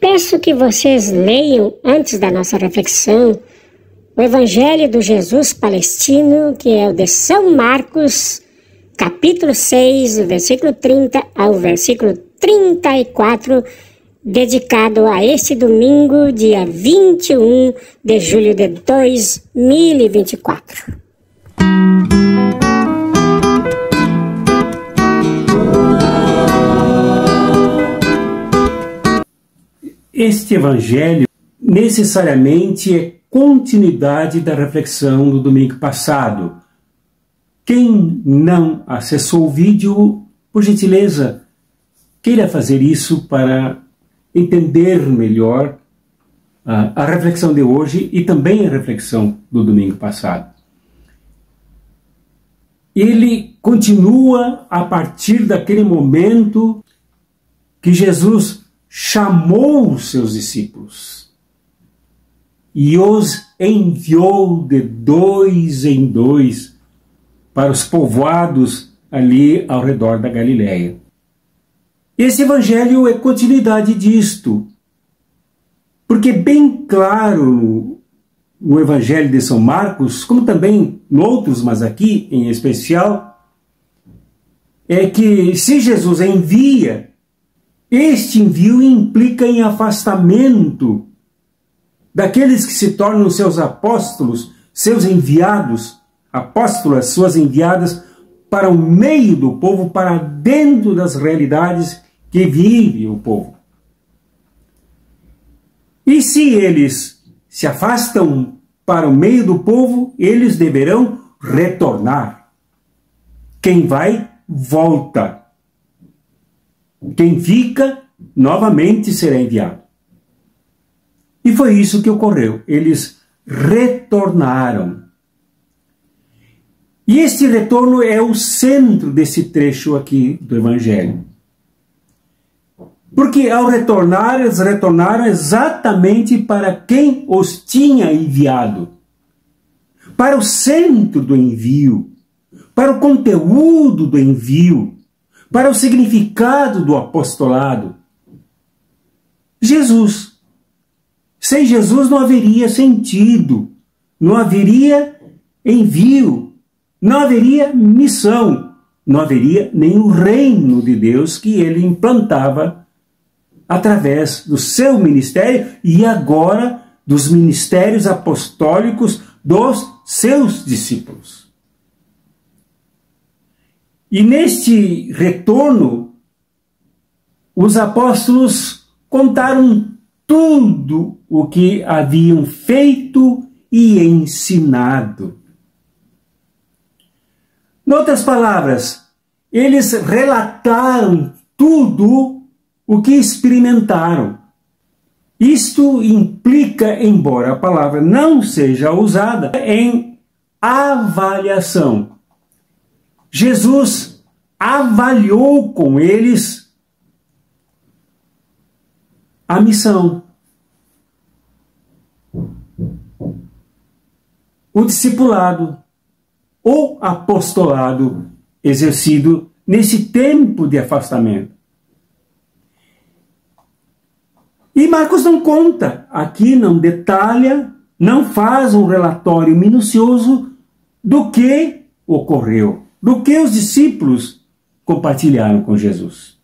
Peço que vocês leiam, antes da nossa reflexão, o Evangelho do Jesus Palestino, que é o de São Marcos, capítulo 6, versículo 30 ao versículo 34, dedicado a este domingo, dia 21 de julho de 2024. Este evangelho necessariamente é continuidade da reflexão do domingo passado. Quem não acessou o vídeo, por gentileza, queira fazer isso para entender melhor a reflexão de hoje e também a reflexão do domingo passado. Ele continua a partir daquele momento que Jesus chamou os seus discípulos e os enviou de dois em dois para os povoados ali ao redor da Galileia. Esse evangelho é continuidade disto, porque bem claro no evangelho de São Marcos, como também em outros, mas aqui em especial, é que se Jesus envia, este envio implica em afastamento daqueles que se tornam seus apóstolos, seus enviados, apóstolas, suas enviadas, para o meio do povo, para dentro das realidades que vive o povo. E se eles se afastam para o meio do povo, eles deverão retornar. Quem vai, volta. Quem fica, novamente será enviado. E foi isso que ocorreu. Eles retornaram. E este retorno é o centro desse trecho aqui do Evangelho. Porque ao retornar, eles retornaram exatamente para quem os tinha enviado. Para o centro do envio. Para o conteúdo do envio. Para o significado do apostolado. Jesus. Sem Jesus não haveria sentido, não haveria envio, não haveria missão, não haveria nem o reino de Deus que ele implantava através do seu ministério e agora dos ministérios apostólicos dos seus discípulos. E neste retorno, os apóstolos contaram tudo o que haviam feito e ensinado. Em outras palavras, eles relataram tudo o que experimentaram. Isto implica, embora a palavra não seja usada, em avaliação. Jesus avaliou com eles a missão. O discipulado, o apostolado exercido nesse tempo de afastamento. E Marcos não conta, aqui não detalha, não faz um relatório minucioso do que ocorreu, do que os discípulos compartilharam com Jesus.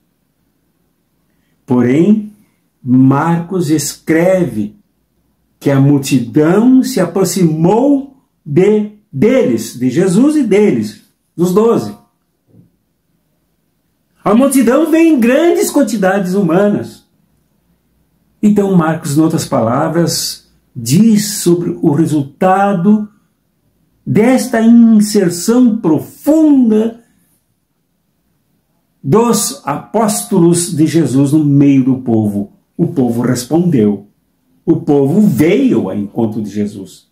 Porém, Marcos escreve que a multidão se aproximou deles, de Jesus e deles, dos 12. A multidão vem em grandes quantidades humanas. Então Marcos, em outras palavras, diz sobre o resultado desta inserção profunda dos apóstolos de Jesus no meio do povo. O povo respondeu. O povo veio ao encontro de Jesus.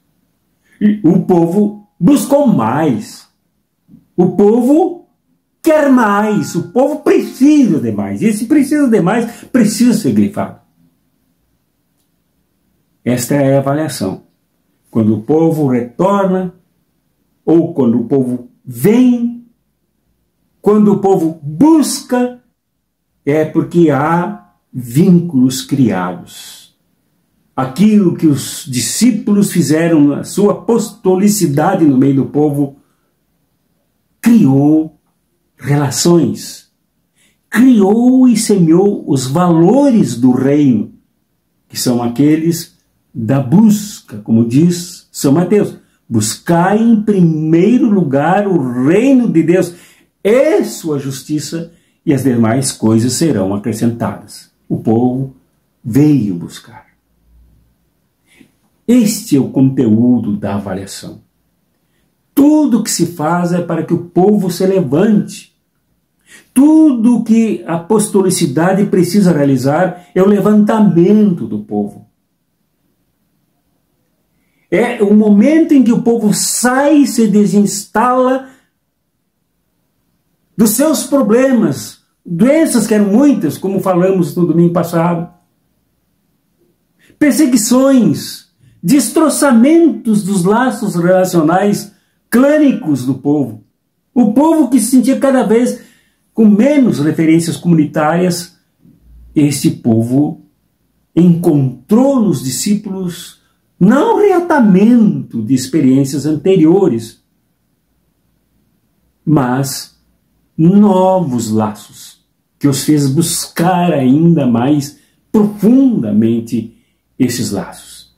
E o povo buscou mais. O povo quer mais. O povo precisa de mais. E esse precisa de mais precisa ser grifado. Esta é a avaliação. Quando o povo retorna, ou quando o povo vem, quando o povo busca, é porque há vínculos criados. Aquilo que os discípulos fizeram na sua apostolicidade no meio do povo, criou relações, criou e semeou os valores do reino, que são aqueles da busca, como diz São Mateus. Buscai em primeiro lugar o reino de Deus e sua justiça, e as demais coisas serão acrescentadas. O povo veio buscar. Este é o conteúdo da avaliação. Tudo que se faz é para que o povo se levante. Tudo que a apostolicidade precisa realizar é o levantamento do povo. É o momento em que o povo sai e se desinstala dos seus problemas, doenças que eram muitas, como falamos no domingo passado, perseguições, destroçamentos dos laços relacionais clânicos do povo. O povo que se sentia cada vez com menos referências comunitárias, esse povo encontrou nos discípulos não reatamento de experiências anteriores, mas novos laços, que os fez buscar ainda mais profundamente esses laços.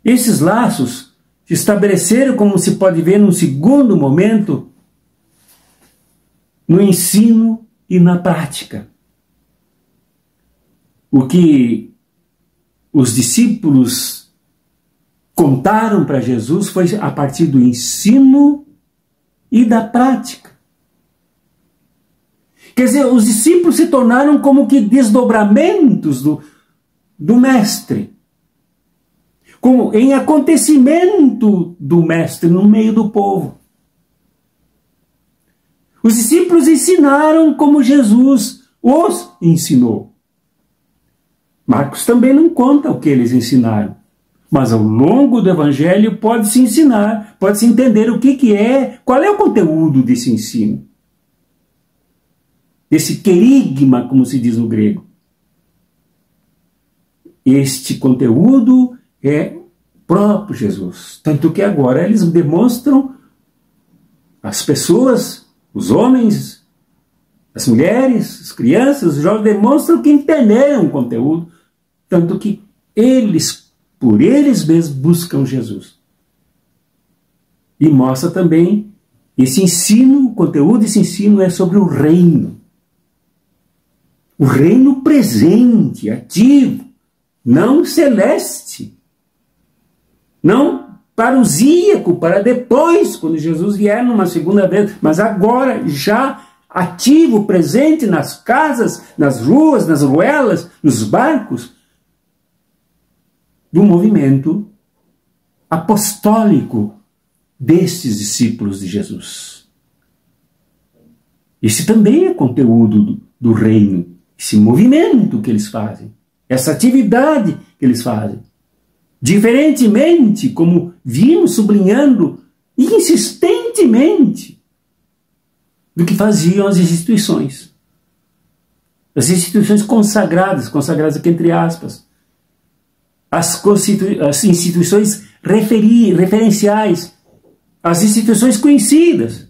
Esses laços se estabeleceram, como se pode ver num segundo momento, no ensino e na prática. O que os discípulos contaram para Jesus foi a partir do ensino e da prática. Quer dizer, os discípulos se tornaram como que desdobramentos do mestre, como em acontecimento do mestre no meio do povo. Os discípulos ensinaram como Jesus os ensinou. Marcos também não conta o que eles ensinaram, mas ao longo do Evangelho pode-se ensinar, pode-se entender o que é, qual é o conteúdo desse ensino. Esse querigma, como se diz no grego. Este conteúdo é próprio Jesus. Tanto que agora eles demonstram, as pessoas, os homens, as mulheres, as crianças, os jovens, demonstram que entenderam o conteúdo. Tanto que eles, por eles mesmos, buscam Jesus. E mostra também esse ensino, o conteúdo desse ensino é sobre o reino. O reino presente, ativo, não celeste, não parusíaco, para depois, quando Jesus vier numa segunda vez, mas agora já ativo, presente nas casas, nas ruas, nas ruelas, nos barcos, do movimento apostólico destes discípulos de Jesus. Esse também é conteúdo do reino. Esse movimento que eles fazem, essa atividade que eles fazem. Diferentemente, como vimos sublinhando insistentemente, do que faziam as instituições. As instituições consagradas, consagradas aqui entre aspas. As instituições referenciais, as instituições conhecidas,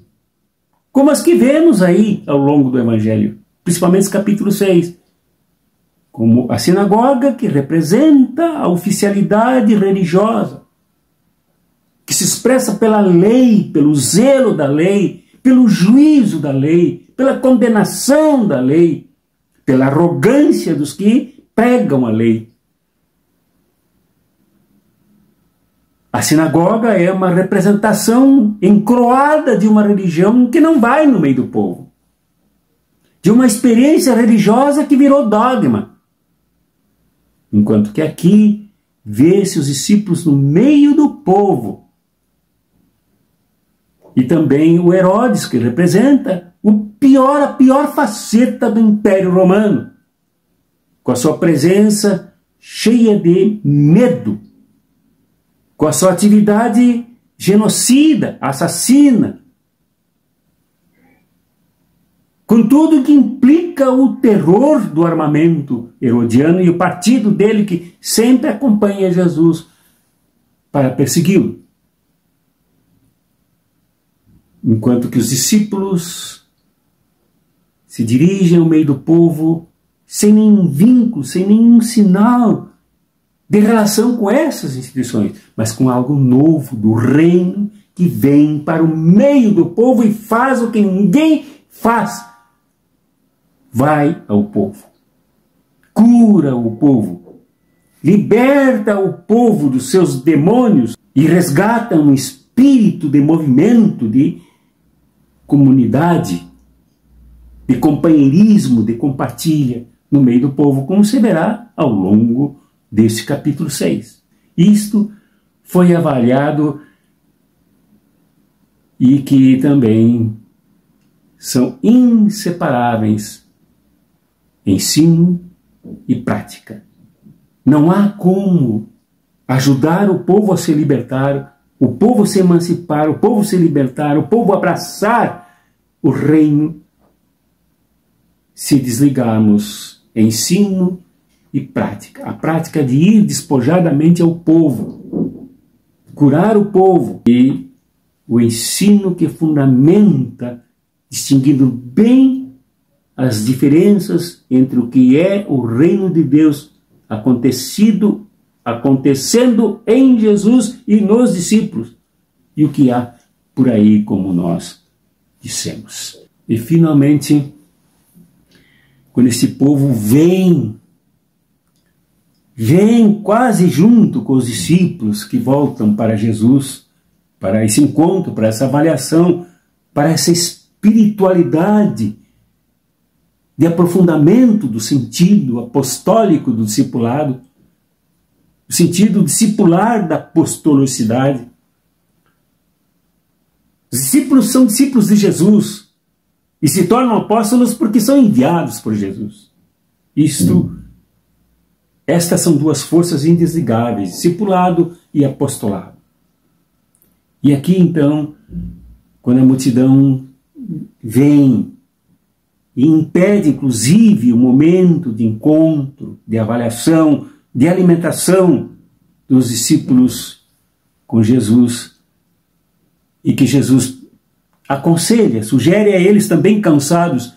como as que vemos aí ao longo do Evangelho. Principalmente capítulo 6, como a sinagoga, que representa a oficialidade religiosa, que se expressa pela lei, pelo zelo da lei, pelo juízo da lei, pela condenação da lei, pela arrogância dos que pregam a lei. A sinagoga é uma representação encroada de uma religião que não vai no meio do povo, de uma experiência religiosa que virou dogma. Enquanto que aqui vê-se os discípulos no meio do povo. E também o Herodes, que representa a pior faceta do Império Romano, com a sua presença cheia de medo, com a sua atividade genocida, assassina, com tudo que implica o terror do armamento herodiano e o partido dele que sempre acompanha Jesus para persegui-lo. Enquanto que os discípulos se dirigem ao meio do povo sem nenhum vínculo, sem nenhum sinal de relação com essas instituições, mas com algo novo do reino que vem para o meio do povo e faz o que ninguém faz. Vai ao povo, cura o povo, liberta o povo dos seus demônios e resgata um espírito de movimento, de comunidade, de companheirismo, de compartilha no meio do povo, como se verá ao longo deste capítulo 6. Isto foi avaliado e que também são inseparáveis ensino e prática. Não há como ajudar o povo a se libertar, o povo se emancipar, o povo se libertar, o povo abraçar o reino, se desligarmos ensino e prática. A prática de ir despojadamente ao povo, curar o povo, e o ensino que fundamenta, distinguindo bem as diferenças entre o que é o reino de Deus acontecendo em Jesus e nos discípulos, e o que há por aí, como nós dissemos. E finalmente, quando esse povo vem quase junto com os discípulos que voltam para Jesus, para esse encontro, para essa avaliação, para essa espiritualidade de aprofundamento do sentido apostólico do discipulado, o sentido discipular da apostolicidade. Os discípulos são discípulos de Jesus e se tornam apóstolos porque são enviados por Jesus. Estas são duas forças indesligáveis, discipulado e apostolado. E aqui então, quando a multidão vem e impede inclusive o momento de encontro, de avaliação, de alimentação dos discípulos com Jesus, e que Jesus aconselha, sugere a eles também cansados,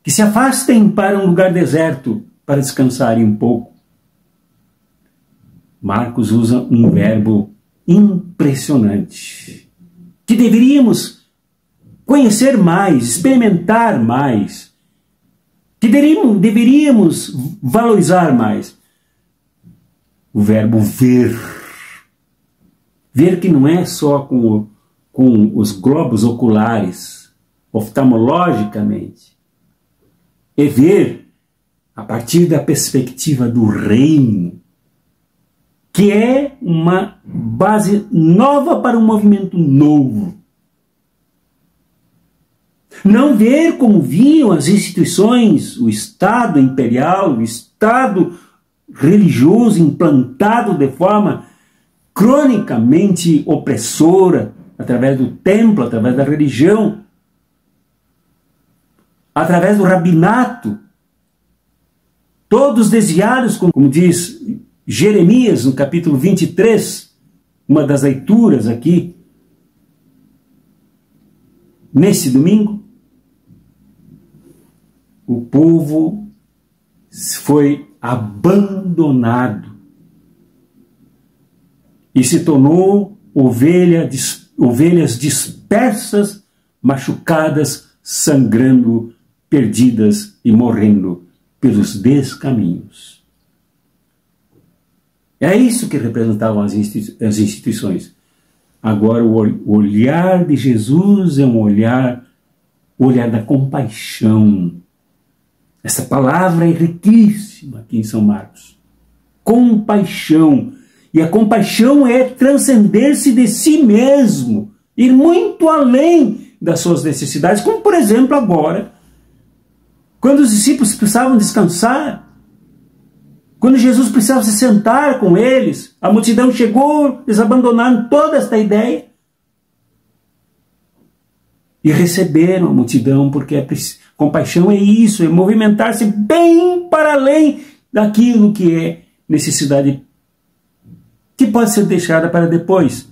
que se afastem para um lugar deserto para descansarem um pouco. Marcos usa um verbo impressionante, que deveríamos conhecer mais, experimentar mais, que deveríamos valorizar mais. O verbo ver. Ver que não é só com os globos oculares, oftalmologicamente. É ver a partir da perspectiva do reino, que é uma base nova para um movimento novo. Não ver como viam as instituições, o Estado imperial, o Estado religioso implantado de forma cronicamente opressora, através do templo, através da religião, através do rabinato, todos desviados, como diz Jeremias no capítulo 23, uma das leituras aqui, nesse domingo. O povo foi abandonado e se tornou ovelhas dispersas, machucadas, sangrando, perdidas e morrendo pelos descaminhos. É isso que representavam as instituições. Agora o olhar de Jesus é o olhar da compaixão. Essa palavra é riquíssima aqui em São Marcos. Compaixão. E a compaixão é transcender-se de si mesmo, ir muito além das suas necessidades, como por exemplo agora, quando os discípulos precisavam descansar, quando Jesus precisava se sentar com eles, a multidão chegou, eles abandonaram toda esta ideia e receberam a multidão, porque Compaixão é isso, é movimentar-se bem para além daquilo que é necessidade, que pode ser deixada para depois,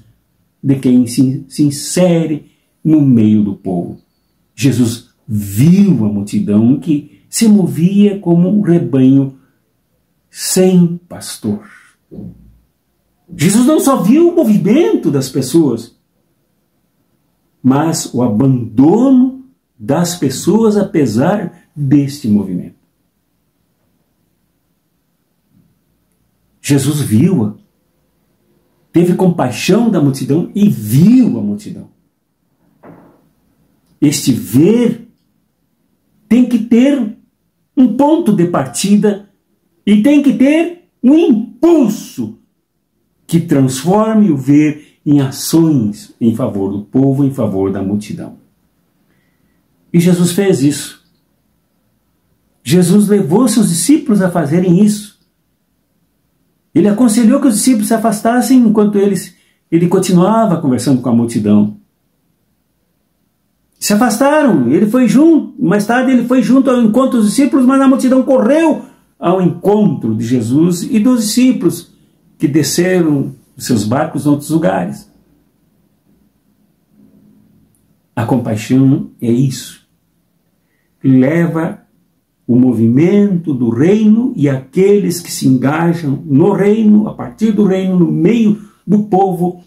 de quem se insere no meio do povo. Jesus viu a multidão que se movia como um rebanho sem pastor. Jesus não só viu o movimento das pessoas, mas o abandono das pessoas apesar deste movimento. Jesus viu-a, teve compaixão da multidão e viu a multidão. Este ver tem que ter um ponto de partida e tem que ter um impulso que transforme o ver em ações em favor do povo, em favor da multidão. E Jesus fez isso. Jesus levou seus discípulos a fazerem isso. Ele aconselhou que os discípulos se afastassem enquanto ele continuava conversando com a multidão. Se afastaram, ele foi junto, mais tarde ele foi junto ao encontro dos discípulos, mas a multidão correu ao encontro de Jesus e dos discípulos que desceram dos seus barcos em outros lugares. A compaixão é isso. Leva o movimento do reino e aqueles que se engajam no reino, a partir do reino, no meio do povo,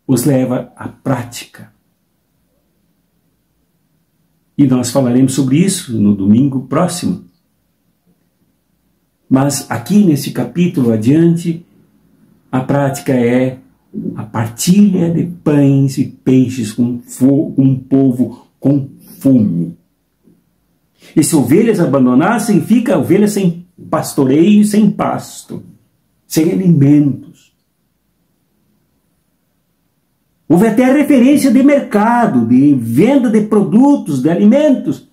os leva à prática. E nós falaremos sobre isso no domingo próximo. Mas aqui nesse capítulo adiante, a prática é a partilha de pães e peixes com um povo com fome. E se ovelhas abandonassem, fica a ovelha sem pastoreio, sem pasto, sem alimentos. Houve até referência de mercado, de venda de produtos, de alimentos.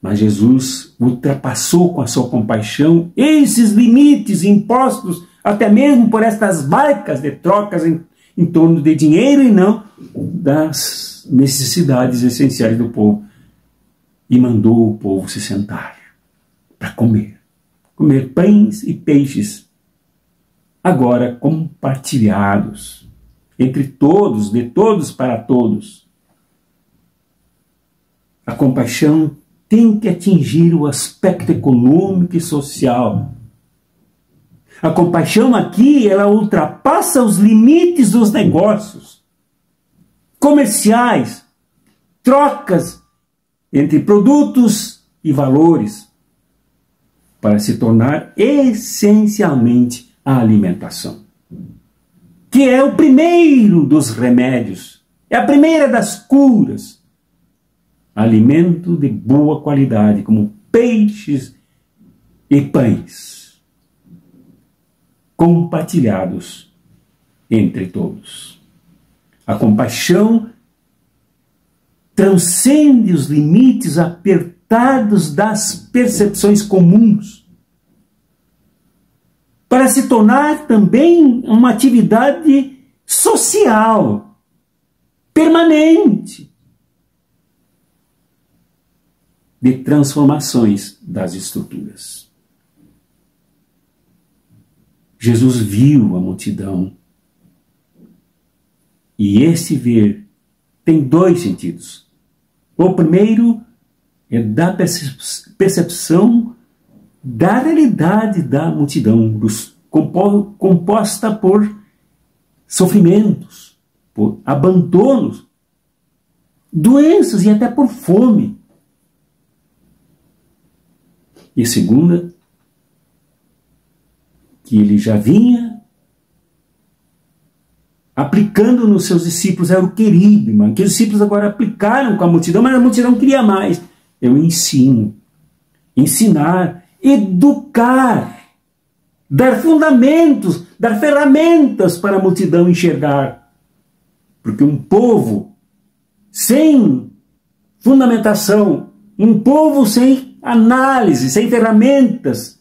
Mas Jesus ultrapassou com a sua compaixão esses limites impostos até mesmo por estas barcas de trocas em torno de dinheiro e não das necessidades essenciais do povo. E mandou o povo se sentar para comer pães e peixes, agora compartilhados entre todos, de todos para todos. A compaixão tem que atingir o aspecto econômico e social. A compaixão aqui, ela ultrapassa os limites dos negócios comerciais, trocas entre produtos e valores, para se tornar essencialmente a alimentação, que é o primeiro dos remédios, é a primeira das curas. Alimento de boa qualidade, como peixes e pães, compartilhados entre todos. A compaixão transcende os limites apertados das percepções comuns, para se tornar também uma atividade social, permanente, de transformações das estruturas. Jesus viu a multidão, e esse ver tem dois sentidos. O primeiro é da percepção da realidade da multidão, composta por sofrimentos, por abandonos, doenças e até por fome. E a segunda, que ele já vinha aplicando nos seus discípulos, era o querigma, que os discípulos agora aplicaram com a multidão, mas a multidão queria mais. Eu ensino, ensinar, educar, dar fundamentos, dar ferramentas para a multidão enxergar. Porque um povo sem fundamentação, um povo sem análise, sem ferramentas,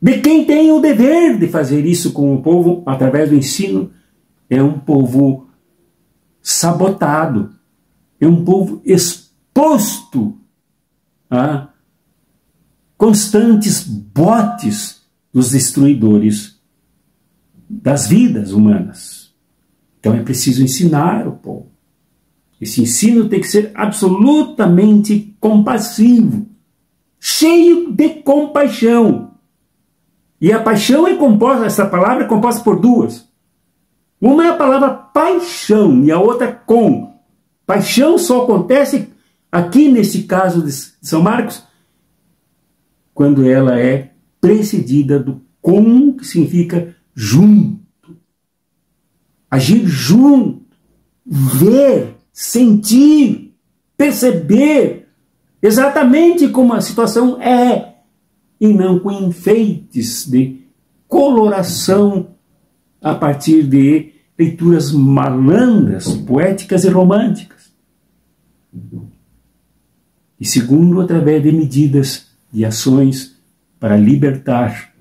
de quem tem o dever de fazer isso com o povo através do ensino, é um povo sabotado, é um povo posto a constantes botes dos destruidores das vidas humanas. Então é preciso ensinar o povo. Esse ensino tem que ser absolutamente compassivo, cheio de compaixão. E a paixão é composta, essa palavra é composta por duas. Uma é a palavra paixão e a outra é com. Paixão só acontece aqui nesse caso de São Marcos quando ela é precedida do com, que significa junto. Agir junto, ver, sentir, perceber exatamente como a situação é, e não com enfeites de coloração a partir de leituras malandras, poéticas e românticas. E segundo, através de medidas, de ações para libertar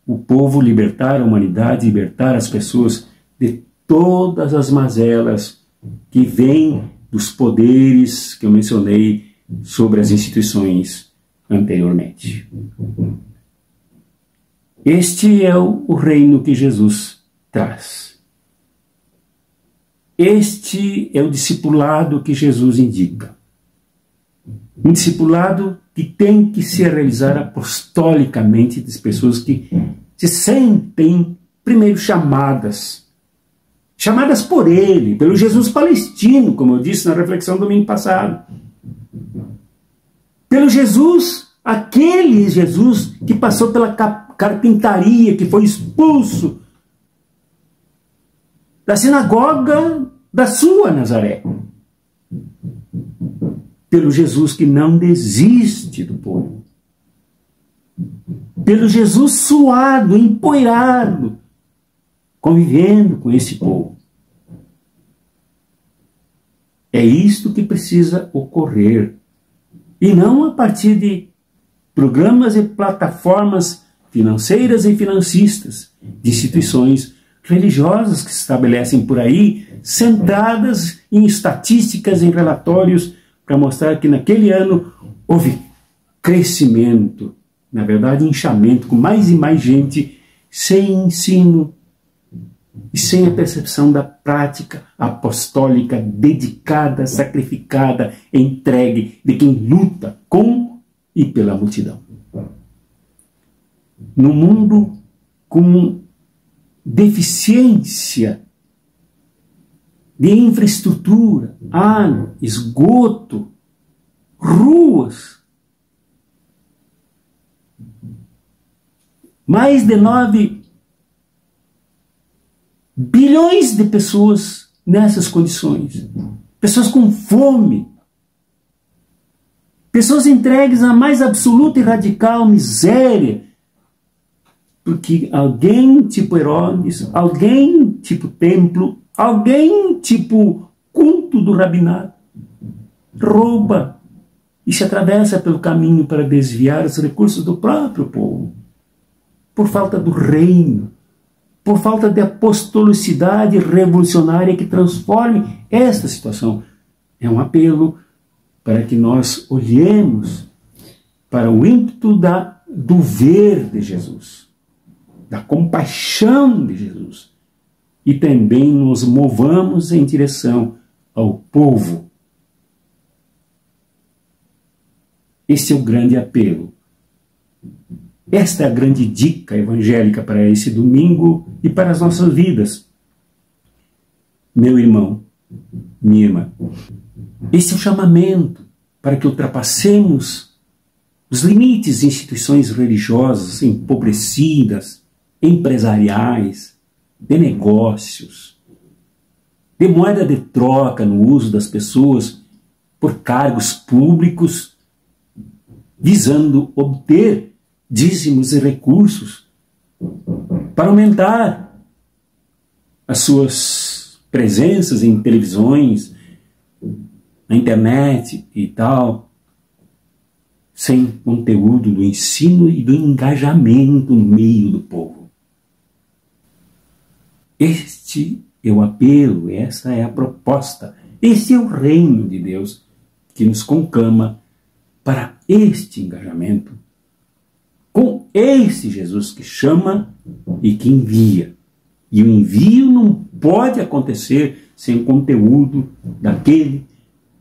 o povo, libertar a humanidade, libertar as pessoas de todas as mazelas que vêm dos poderes que eu mencionei sobre as instituições anteriormente. Este é o reino que Jesus traz. Este é o discipulado que Jesus indica. Um discipulado que tem que se realizar apostolicamente das pessoas que se sentem, primeiro, chamadas por ele, pelo Jesus palestino, como eu disse na reflexão do domingo passado. Pelo Jesus, aquele Jesus que passou pela carpintaria, que foi expulso da sinagoga da sua Nazaré. Pelo Jesus que não desiste do povo. Pelo Jesus suado, empoeirado, convivendo com esse povo. É isto que precisa ocorrer. E não a partir de programas e plataformas financeiras e financistas, de instituições religiosas que se estabelecem por aí, centradas em estatísticas, em relatórios, para mostrar que naquele ano houve crescimento, na verdade inchamento, com mais e mais gente, sem ensino e sem a percepção da prática apostólica dedicada, sacrificada, entregue de quem luta com e pela multidão. No mundo com deficiência de infraestrutura, água, esgoto, ruas. Mais de 9 bilhões de pessoas nessas condições. Pessoas com fome. Pessoas entregues à mais absoluta e radical miséria. Porque alguém tipo Herodes, alguém tipo templo, alguém tipo culto do rabinato, rouba e se atravessa pelo caminho para desviar os recursos do próprio povo. Por falta do reino, por falta de apostolicidade revolucionária que transforme esta situação. É um apelo para que nós olhemos para o ímpeto do ver de Jesus, da compaixão de Jesus, e também nos movamos em direção ao povo. Esse é o grande apelo. Esta é a grande dica evangélica para esse domingo e para as nossas vidas. Meu irmão, minha irmã, esse é o chamamento para que ultrapassemos os limites de instituições religiosas empobrecidas, empresariais, de negócios, de moeda de troca no uso das pessoas por cargos públicos, visando obter dízimos e recursos para aumentar as suas presenças em televisões, na internet e tal, sem conteúdo do ensino e do engajamento no meio do povo. Este é o apelo, esta é a proposta, este é o reino de Deus que nos conclama para este engajamento com esse Jesus que chama e que envia. E o envio não pode acontecer sem o conteúdo daquele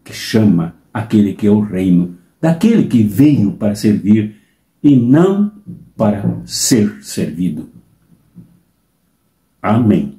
que chama, aquele que é o reino, daquele que veio para servir e não para ser servido. Amém.